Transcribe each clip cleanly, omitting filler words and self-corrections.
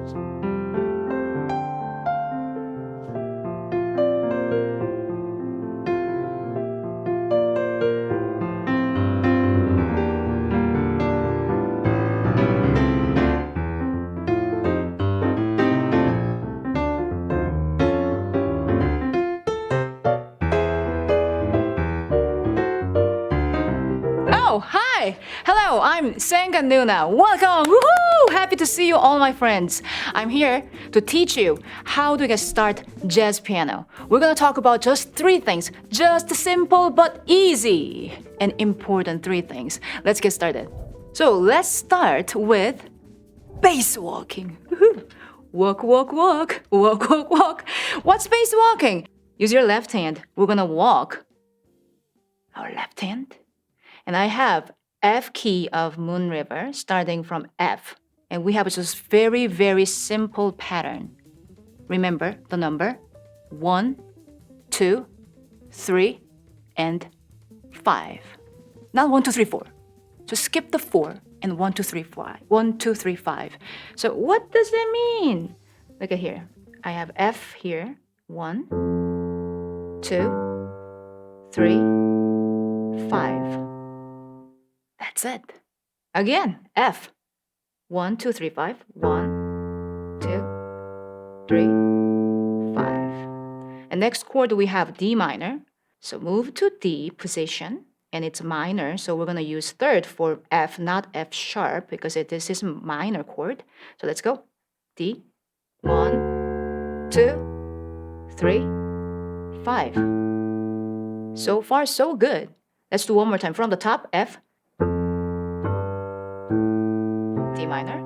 Oh, hi! Hello, I'm Sangah Noona. Welcome! Woohoo! Happy to see you all my friends. I'm here to teach you how to get start jazz piano. We're gonna talk about just 3 things. Just simple but easy and important 3 things. Let's get started. So let's start with bass walking. Woohoo! Walk, walk, walk. Walk, walk, walk. What's bass walking? Use your left hand. We're gonna walk our left hand. And I have F key of Moon River starting from F. And we have just very, very simple pattern. Remember the number 1, 2, 3, and 5. Not 1, 2, 3, 4. Just skip the 4 and 1, 2, 3, 5. 1, 2, 3, 5. So what does that mean? Look at here. I have F here. 1, 2, 3, 5. That's it. Again, F. 1, 2, 3, 5. 1, 2, 3, 5. And next chord we have D minor. So move to D position, and it's minor. So we're going to use third for F, not F sharp, because this is a minor chord. So let's go. D. 1, 2, 3, 5. So far, so good. Let's do one more time. From the top, F. D minor.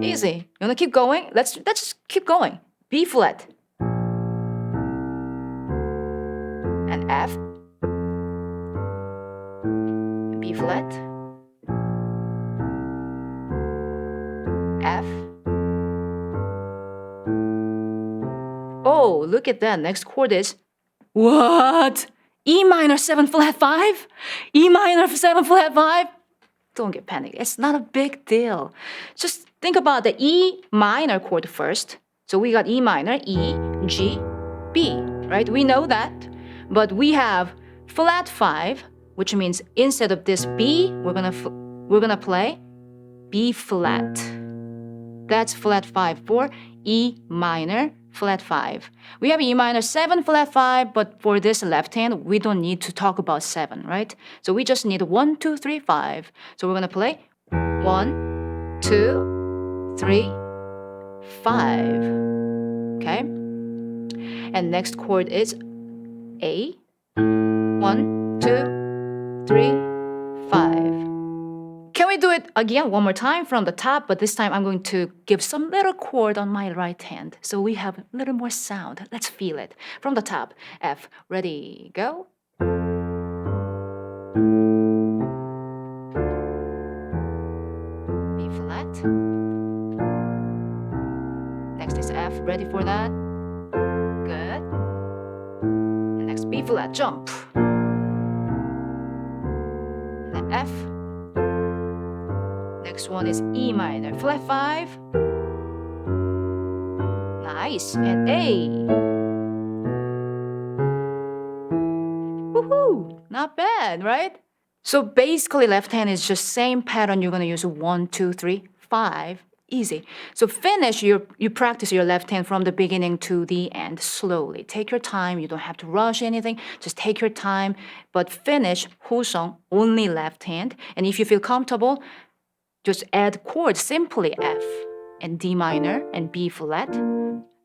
Easy. You wanna keep going? Let's keep going. B flat. And F. B flat. F. Oh, look at that. Next chord is what? E minor 7 flat 5? E minor 7 flat 5? Don't get panicked. It's not a big deal. Just think about the E minor chord first. So we got E minor, E, G, B, right? We know that. But we have flat 5, which means instead of this B, we're gonna play B flat. That's flat 5 for E minor flat 5. We have E minor 7 flat 5, but for this left hand, we don't need to talk about 7, right? So we just need 1, 2, 3, 5. So we're gonna play 1, 2, 3, 5. Okay? And next chord is A. 1, 2, 3, 5. Can we do it again one more time from the top? But this time I'm going to give some little chord on my right hand. So we have a little more sound. Let's feel it. From the top, F. Ready, go. B flat. Next is F. Ready for that? Good. And next B flat, jump. And then F. Next one is E minor, flat 5. Nice. And A. Woohoo! Not bad, right? So basically left hand is just same pattern. You're going to use 1, 2, 3, 5. Easy. So finish you practice your left hand from the beginning to the end slowly. Take your time. You don't have to rush anything. Just take your time. But finish 호성, only left hand. And if you feel comfortable, just add chords, simply F and D minor and B flat,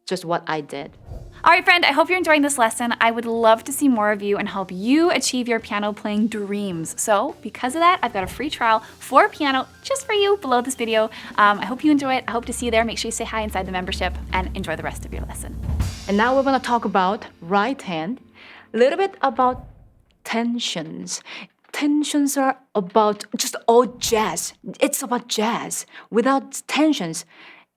just what I did. All right, friend, I hope you're enjoying this lesson. I would love to see more of you and help you achieve your piano playing dreams. So because of that, I've got a free trial for piano just for you below this video. I hope you enjoy it. I hope to see you there. Make sure you say hi inside the membership and enjoy the rest of your lesson. And now we're going to talk about right hand, a little bit about tensions. Tensions are about just all jazz. It's about jazz. Without tensions,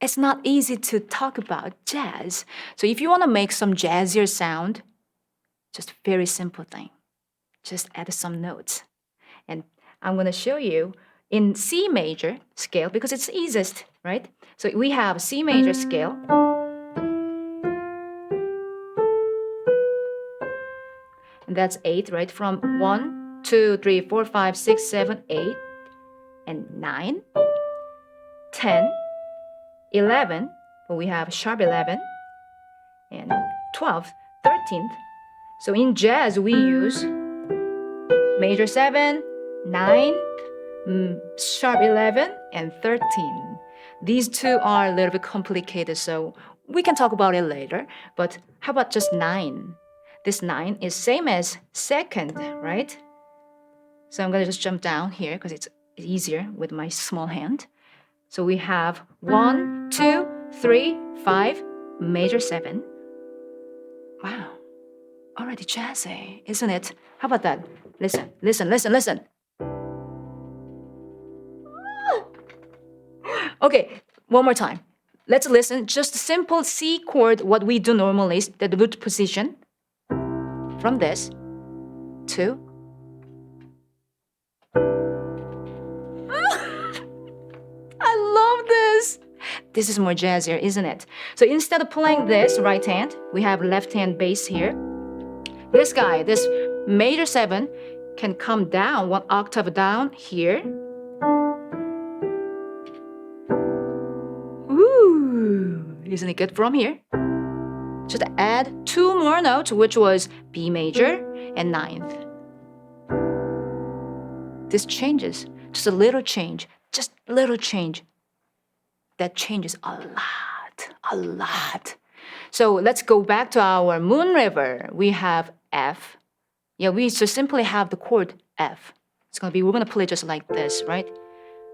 it's not easy to talk about jazz. So if you want to make some jazzier sound, just very simple thing. Just add some notes. And I'm going to show you in C major scale because it's easiest, right? So we have C major scale. And that's 8, right? From 1, 2, 3, 4, 5, 6, 7, 8, and 9, 10, 11, but we have sharp 11, and 12, 13th. So in jazz, we use major 7, 9, sharp 11, and 13. These two are a little bit complicated, so we can talk about it later. But how about just 9? This 9 is same as second, right? So I'm going to just jump down here because it's easier with my small hand. So we have 1, 2, 3, 5, major 7. Wow, already jazzy, isn't it? How about that? Listen, listen, listen, listen. Okay, one more time. Let's listen. Just a simple C chord, what we do normally is the root position. From this to I love this. This is more jazzier, isn't it? So instead of playing this right hand, we have left hand bass here. This guy, this major 7, can come down 1 octave down here. Ooh, isn't it good from here? Just add 2 more notes, which was B major and 9th. This changes, just a little change, just a little change. That changes a lot, a lot. So let's go back to our Moon River. We have F. Yeah, we just simply have the chord F. We're gonna play just like this, right?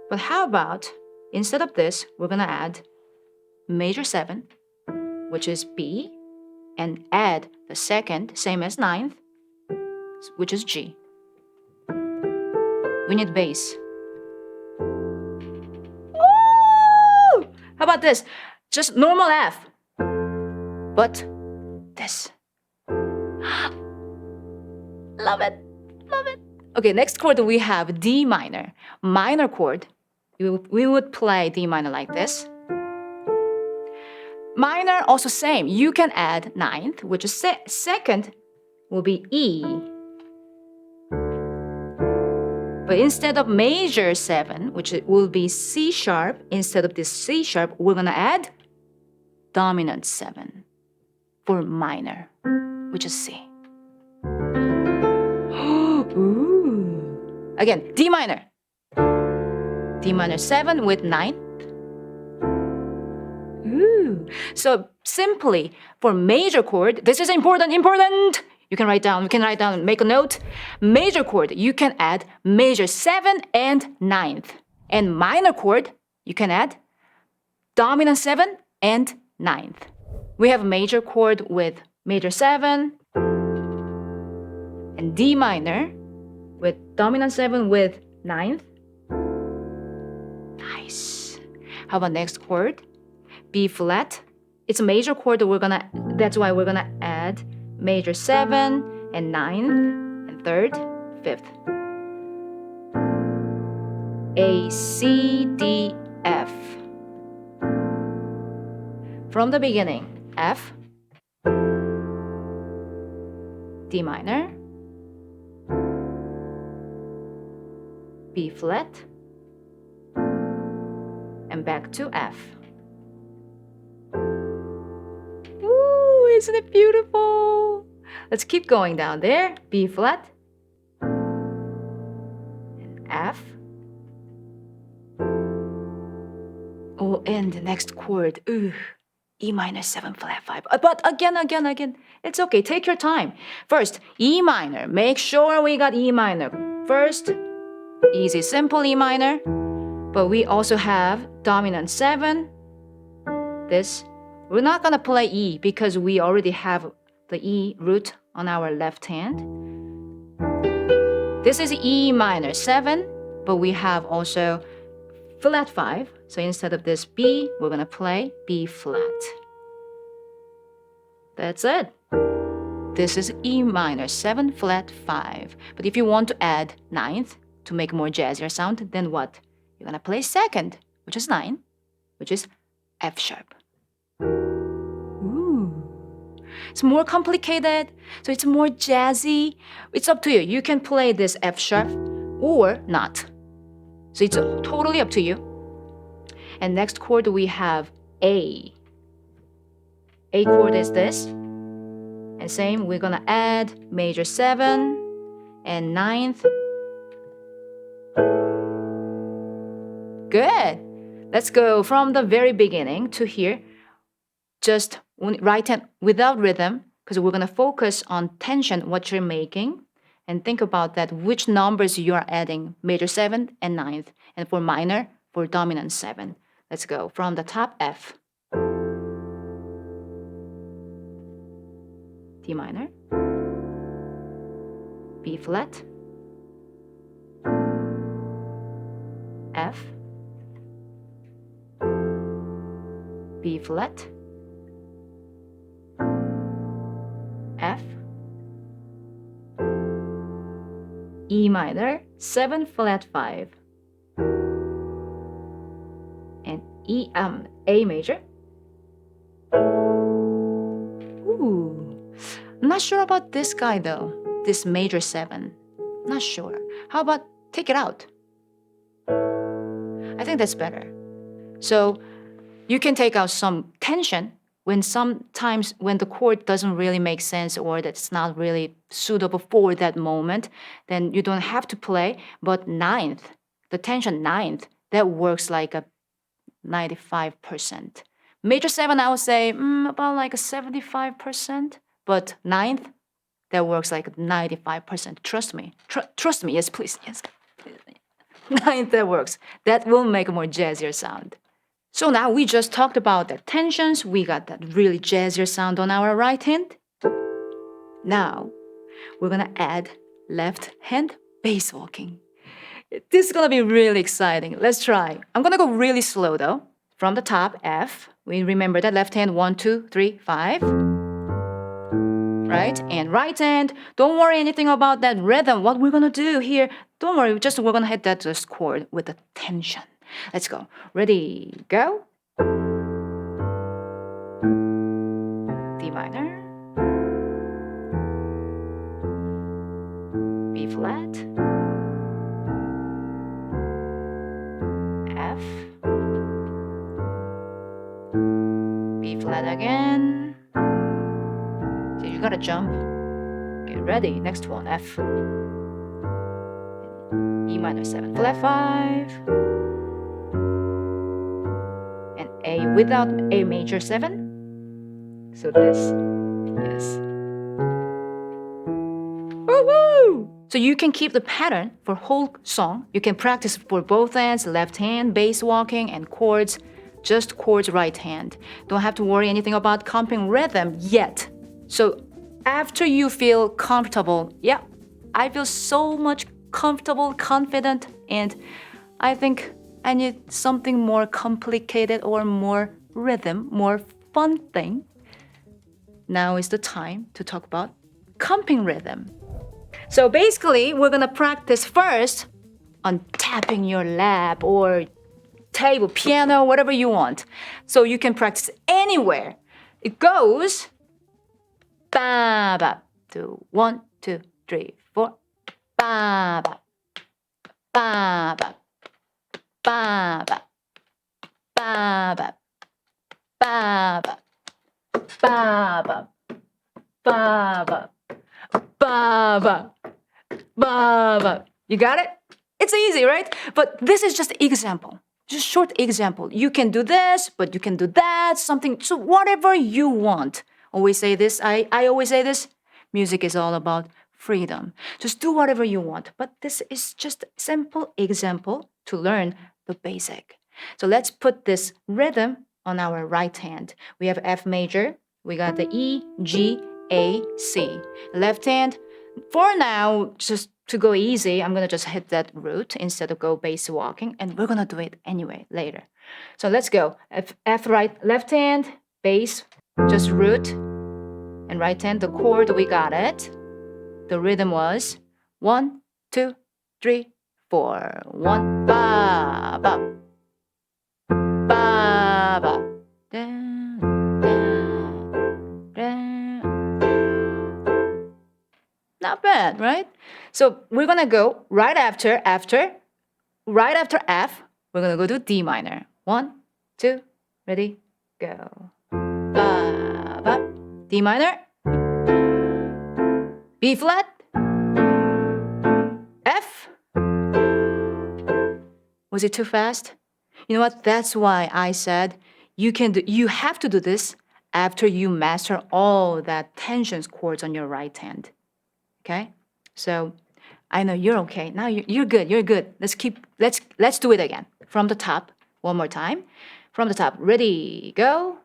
But how about, instead of this, we're gonna add major 7, which is B, and add the second, same as 9th, which is G. We need bass. Woo! How about this? Just normal F. But this. Love it. Love it. Okay, next chord we have D minor. Minor chord. We would play D minor like this. Minor also same. You can add 9th, which is second will be E. But instead of major 7, which will be C sharp, instead of this C sharp, we're gonna add dominant 7 for minor, which is C. Ooh. Again, D minor. D minor 7 with 9th. Ooh. So simply for major chord, this is important. You can write down, make a note. Major chord, you can add major 7 and 9th. And minor chord, you can add dominant 7 and 9th. We have major chord with major 7 and D minor with dominant 7 with 9th. Nice. How about next chord? B flat. It's a major chord, that's why we're gonna add major 7 and 9th and 3rd, 5th. A, C, D, F. From the beginning, F, D minor, B flat, and back to F. Ooh, isn't it beautiful? Let's keep going down there. B flat, and F. Oh, and the next chord, ooh, E minor 7 flat 5. But again, it's okay. Take your time. First, E minor. Make sure we got E minor. First, easy, simple E minor. But we also have dominant 7. This, we're not gonna play E because we already have the E root on our left hand. This is E minor 7, but we have also flat 5. So instead of this B, we're gonna play B flat. That's it. This is E minor 7 flat 5. But if you want to add 9th to make more jazzier sound, then what? you're gonna play second, which is 9, which is F sharp. Ooh. It's more complicated, so it's more jazzy. It's up to you. You can play this F sharp or not. So it's totally up to you. And next chord we have A. A chord is this. And same, we're gonna add major 7 and 9th. Good. Let's go from the very beginning to here. Just right hand without rhythm, because we're gonna focus on tension, what you're making, and think about that, which numbers you are adding, major 7th and 9th, and for minor, for dominant 7. Let's go from the top, F. D minor, B flat, F, B flat, F, E minor, 7 flat 5, and A major. Ooh. I'm not sure about this guy though, this major 7. Not sure. How about take it out? I think that's better. So you can take out some tension sometimes when the chord doesn't really make sense or that's not really suitable for that moment, then you don't have to play. But 9th, the tension 9th, that works like a 95%. Major 7, I would say about like a 75%. But 9th, that works like 95%. Trust me. Trust me. Yes, please. Yes. 9th, that works. That will make a more jazzier sound. So now we just talked about the tensions. We got that really jazzier sound on our right hand. Now we're gonna add left hand bass walking. This is gonna be really exciting. Let's try. I'm gonna go really slow though. From the top, F. We remember that left hand 1, 2, 3, 5. Right? And right hand, don't worry anything about that rhythm. What we're gonna do here, don't worry, we're gonna hit that just chord with the tension. Let's go. Ready, go. D minor, B flat, F, B flat again. So you gotta jump. Get ready. Next one, F. E minor 7 flat 5. And A without A major 7. So this, yes. Woo-hoo! So you can keep the pattern for whole song. You can practice for both hands, left hand, bass walking, and chords. Just chords right hand. Don't have to worry anything about comping rhythm yet. So after you feel comfortable, yeah, I feel so much comfortable, confident, and I think I need something more complicated or more rhythm, more fun thing. Now is the time to talk about comping rhythm. So basically, we're gonna practice first on tapping your lap or table, piano, whatever you want. So you can practice anywhere. It goes ba ba to 1, 2, 3, 4. Ba ba ba ba ba ba ba ba ba ba ba ba ba ba ba ba ba ba. You got it? It's easy, right? But this is just example. Just short example. You can do this, but you can do that, something. So whatever you want. Always say this. I always say this. Music is all about freedom. Just do whatever you want. But this is just a simple example to learn the basic. So let's put this rhythm on our right hand. We have F major. We got the E, G, A, C. Left hand. For now, just to go easy, I'm gonna just hit that root instead of go bass walking, and we're gonna do it anyway later. So let's go. F right, left hand, bass, just root, and right hand, the chord, we got it. The rhythm was 1, 2, 3, 4. 1, ba, ba, ba, ba. Da, da, da. Not bad, right? So we're gonna go right after F, we're gonna go to D minor. 1, 2, ready, go. Ba, ba. D minor, B flat, F. Was it too fast? You know what? That's why I said you have to do this after you master all that tensions chords on your right hand. Okay? So I know you're okay. Now you're good. You're good. Let's do it again. From the top. One more time. From the top. Ready, go.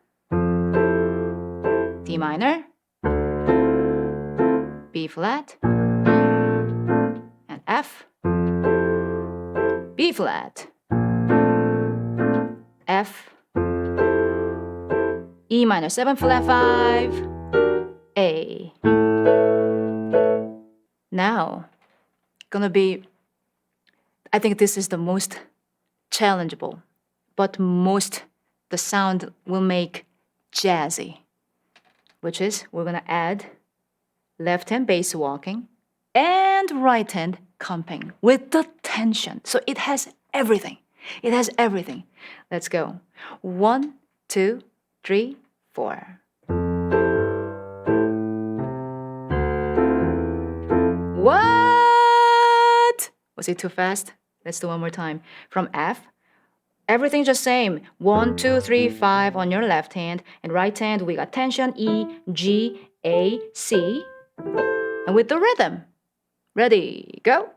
D minor, B flat, and F, B flat, F, E minor 7 flat 5, A. Now, I think this is the most challengeable, but the sound will make jazzy, which is we're gonna add left hand bass walking and right hand comping with the tension. So it has everything. It has everything. Let's go. 1, 2, 3, 4. What? Was it too fast? Let's do one more time. From F, everything's the same. 1, 2, 3, 5 on your left hand, and right hand we got tension E, G, A, C, and with the rhythm. Ready, go.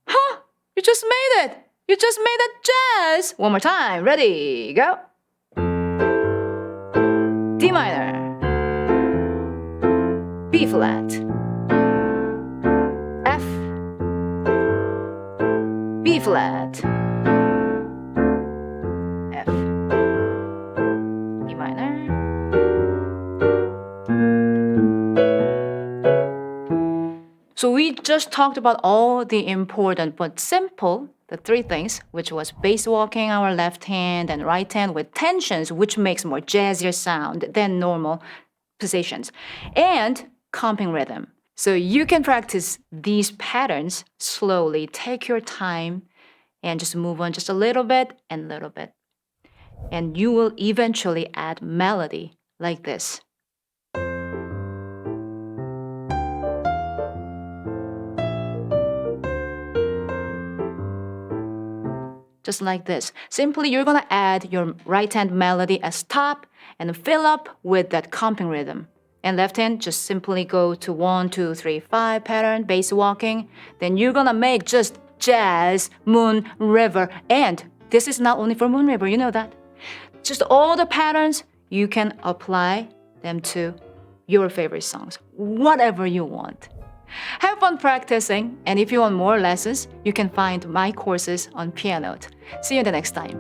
Huh? You just made it. You just made a jazz. One more time. Ready, go. D minor, B flat, F, B flat, F, E minor. So we just talked about all the important but simple, the three things, which was bass walking our left hand and right hand with tensions, which makes more jazzier sound than normal positions, and comping rhythm. So you can practice these patterns slowly, take your time, and just move on just a little bit and little bit. And you will eventually add melody like this. Just like this. Simply, you're gonna add your right hand melody as top and fill up with that comping rhythm. And left hand, just simply go to 1, 2, 3, 5 pattern, bass walking. Then you're gonna make just jazz, moon, river. And this is not only for moon, river, you know that. Just all the patterns, you can apply them to your favorite songs, whatever you want. Have fun practicing, and if you want more lessons, you can find my courses on Pianote. See you the next time.